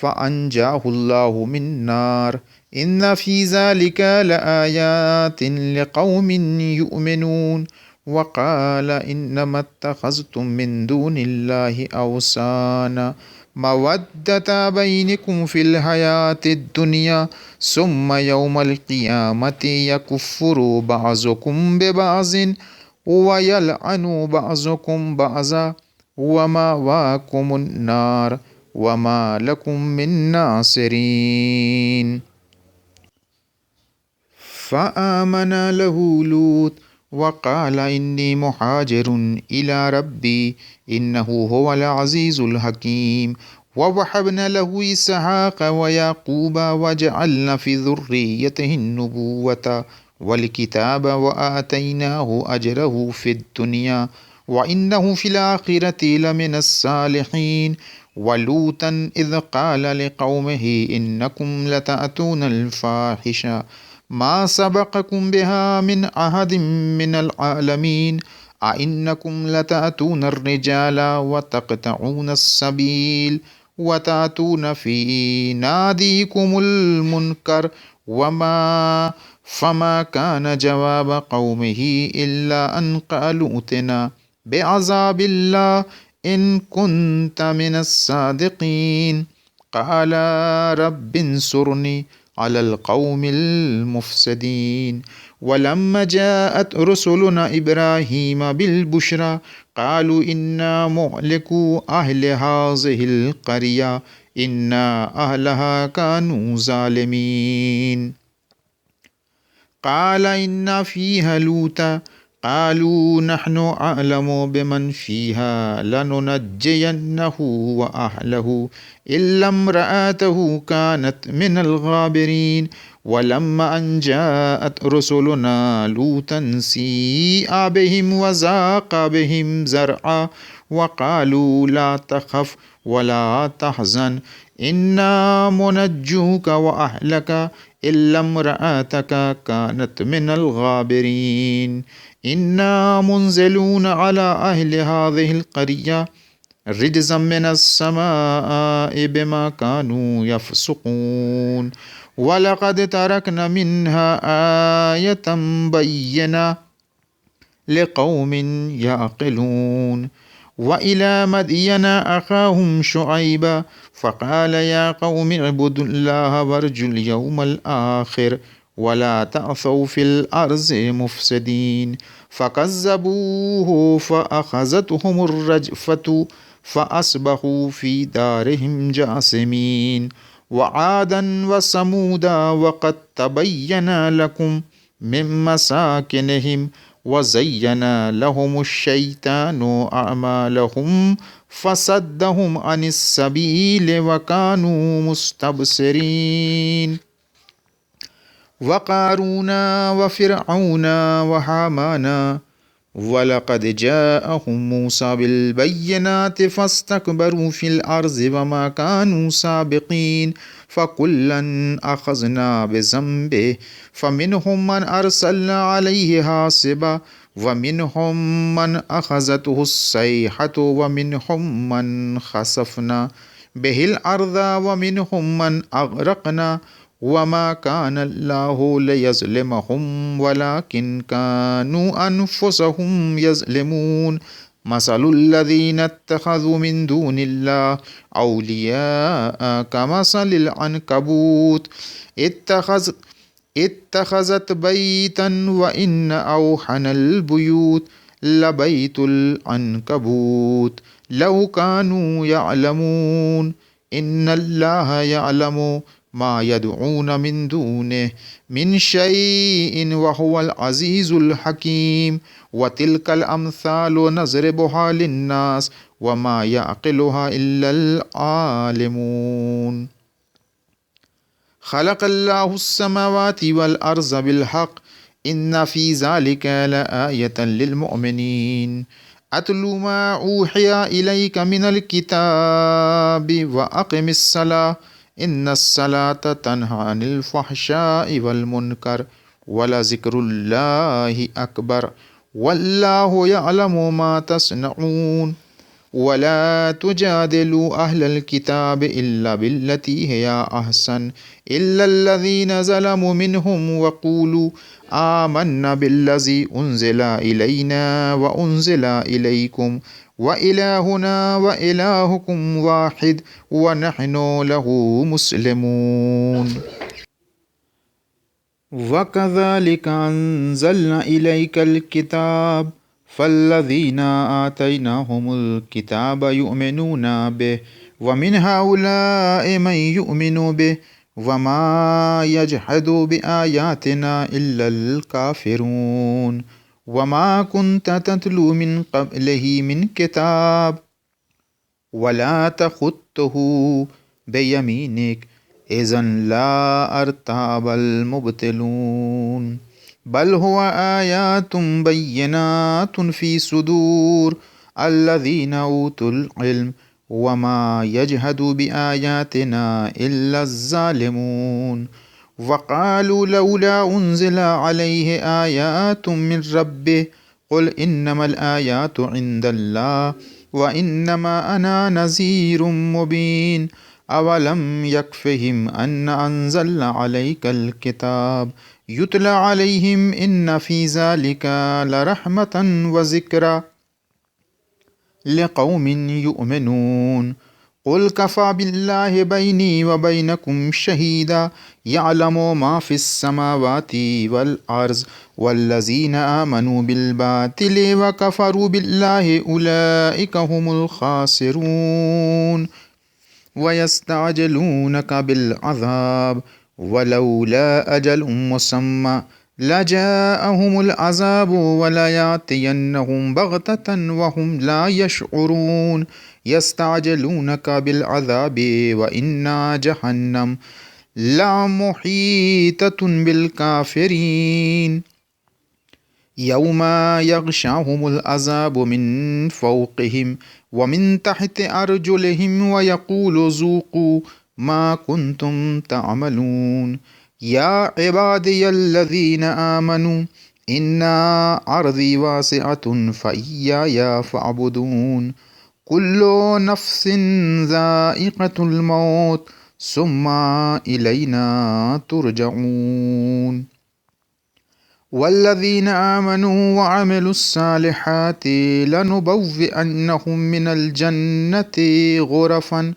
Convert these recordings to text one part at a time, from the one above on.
فأنجاه الله من النار إن في ذلك لآيات لقوم يؤمنون وقال إنما اتخذتم من دون الله أوثانا مودة بينكم في الحياة الدنيا ثم يوم القيامة يكفر بعضكم ببعض ويلعن بعضكم بعضا ومأواكم النار وما لكم من ناصرين. فآمن له لوط وقال إني مهاجر إلى ربي إنه هو العزيز الحكيم ووهبنا له إسحاق ويعقوب وجعلنا في ذريته النبوة والكتاب وآتيناه أجره في الدنيا وإنه في الآخرة لمن الصالحين. ولوطا إذ قال لقومه إنكم لتأتون الفاحشة ما سبقكم بها من أحد من العالمين أئنكم لتأتون الرجال وتقطعون السبيل وتأتون في ناديكم المنكر فما كان جواب قومه إلا أن قالوا ائتنا بعذاب الله إن كنت من الصادقين. قال رب انصرني على القوم المفسدين. ولما جاءت رسلنا إبراهيم بالبشرى قالوا إنا مهلكو أهل هذه القرية إن أهلها كانوا ظالمين. قال إن فيها لوطا قالوا نحن أعلم بمن فيها لننجينه وأهله إلا امرأته كانت من الغابرين. ولما أن جاءت رسلنا لوطا سيء بهم وزاق بهم زرعا وقالوا لا تخف ولا تحزن إنا منجوك وأهلك إلا امرأتك كانت من الغابرين إنا منزلون على أهل هذه القرية رجزا من السماء بما كانوا يفسقون. ولقد تركنا منها آية بينة لقوم يعقلون. وإلى مدين أخاهم شعيبا فقال يا قوم اعبدوا الله وارجوا اليوم الآخر ولا تعثوا في الأرض مفسدين. فكذبوه فأخذتهم الرجفة فأصبحوا في دارهم جاثمين. وعادا وثمودا وقد تبين لكم من مساكنهم وزين لهم الشيطان أعمالهم فصدهم عن السبيل وكانوا مستبصرين. وقارون وفرعون وهامان ولقد جاءهم موسى بالبينات فاستكبروا في الأرض وما كانوا سابقين. فكلا أخذنا بذنبه فمنهم من أرسلنا عليه حاصبا ومنهم من أخذته الصيحة ومنهم من خسفنا به الأرض ومنهم من أغرقنا وما كان الله ليظلمهم ولكن كانوا أنفسهم يظلمون. مثل الذين اتخذوا من دون الله أولياء كمثل العنكبوت اتخذت بيتا وإن أوحن البيوت لبيت العنكبوت لو كانوا يعلمون. إن الله يعلم ما يدعون من دونه من شيء وهو العزيز الحكيم. وتلك الأمثال نضربها للناس وما يعقلها إلا العالمون. خلق الله السماوات والأرض بالحق إن في ذلك لآية للمؤمنين. أتل ما أوحي إليك من الكتاب وأقم الصلاة إن الصلاة تنهى عن الفحشاء والمنكر ولذكر الله أكبر والله يعلم ما تصنعون. ولا تجادلوا أهل الكتاب إلا بالتي هي أحسن إلا الذين ظلموا منهم وقولوا آمنا بالذي أنزل إلينا وأنزل إليكم وإلهنا وإلهكم واحد ونحن له مسلمون. وكذلك أنزلنا إليك الكتاب فالذين آتيناهم الكتاب يؤمنون به ومن هؤلاء من يؤمن به وما يجحد بآياتنا إلا الكافرون. وما كنت تتلو من قبله من كتاب ولا تخطه بيمينك إذا لا ارتاب المبطلون بل هو آيات بينات في صدور الذين أوتوا العلم وما يجحد بآياتنا إلا الظالمون. وقالوا لولا أنزل عليه آيات من ربه قل إنما الآيات عند الله وإنما أنا نذير مبين أولم يكفهم أن أنزلنا عليك الكتاب يتلى عليهم إن في ذلك لرحمة وذكرى لقوم يؤمنون. قل كفى بالله بيني وبينكم شهيدا يعلم ما في السماوات والأرض والذين آمنوا بالباطل وكفروا بالله أولئك هم الخاسرون. ويستعجلونك بالعذاب ولولا أجل مسمى لجاءهم العذاب وليأتينهم بغتة وهم لا يشعرون. يستعجلونك بالعذاب وإن جهنم لمحيطة بالكافرين يوم يغشاهم العذاب من فوقهم ومن تحت أرجلهم ويقول ذوقوا ما كنتم تعملون. يا عبادي الذين آمنوا إن أرضي واسعة فإياي فاعبدون. كل نفس ذائقة الموت ثم إلينا ترجعون. والذين آمنوا وعملوا الصالحات لنبوئنهم من الجنة غرفا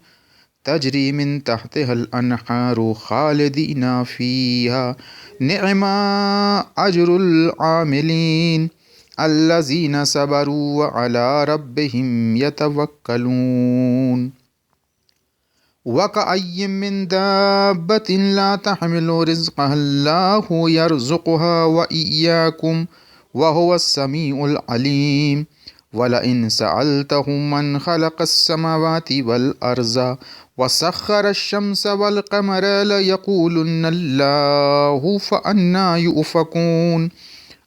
تجري من تحتها الأنهار خالدين فيها نعم أجر العاملين الذين صبروا وعلى ربهم يتوكلون. وكأي من دابة لا تحمل رزقها الله يرزقها وإياكم وهو السميع العليم. ولئن سألتهم من خلق السماوات والأرض وسخر الشمس والقمر ليقولن الله فأنى يؤفكون.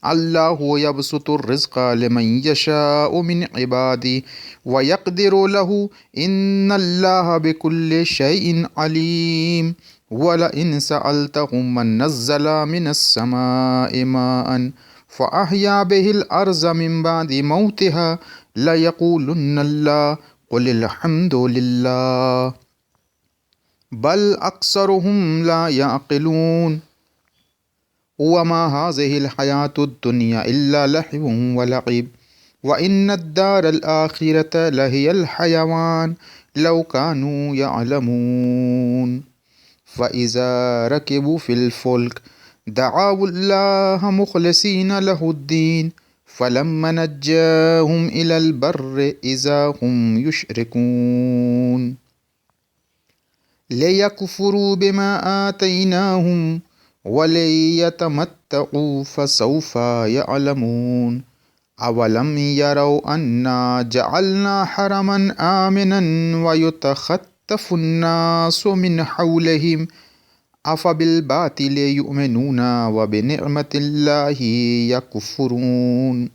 الله يبسط الرزق لمن يشاء من عباده ويقدر له إن الله بكل شيء عليم. ولئن سألتهم من نزل من السماء ماء فأحيا به الأرض من بعد موتها ليقولن الله قل الحمد لله بل أكثرهم لا يعقلون. وما هذه الحياة الدنيا إلا لهو ولعب وإن الدار الآخرة لهي الحيوان لو كانوا يعلمون. فإذا ركبوا في الفلك دعوا الله مخلصين له الدين فلما نجاهم إلى البر إذا هم يشركون. ليكفروا بما آتيناهم وليتمتعوا فسوف يعلمون. أولم يروا أنا جعلنا حرما آمنا ويتخطف الناس من حولهم أفبالباطل يؤمنون وبنعمة الله يكفرون.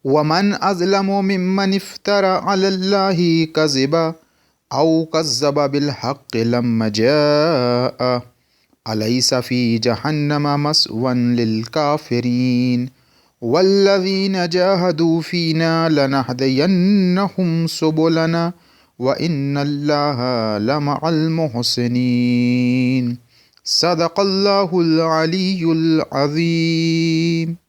ومن أظلم ممن افترى على الله كذبا أو كذب بالحق لما جاء أليس في جهنم مثوى للكافرين والذين جاهدوا فينا لنهدينهم سبلنا وإن الله لمع المحسنين. صدق الله العلي العظيم.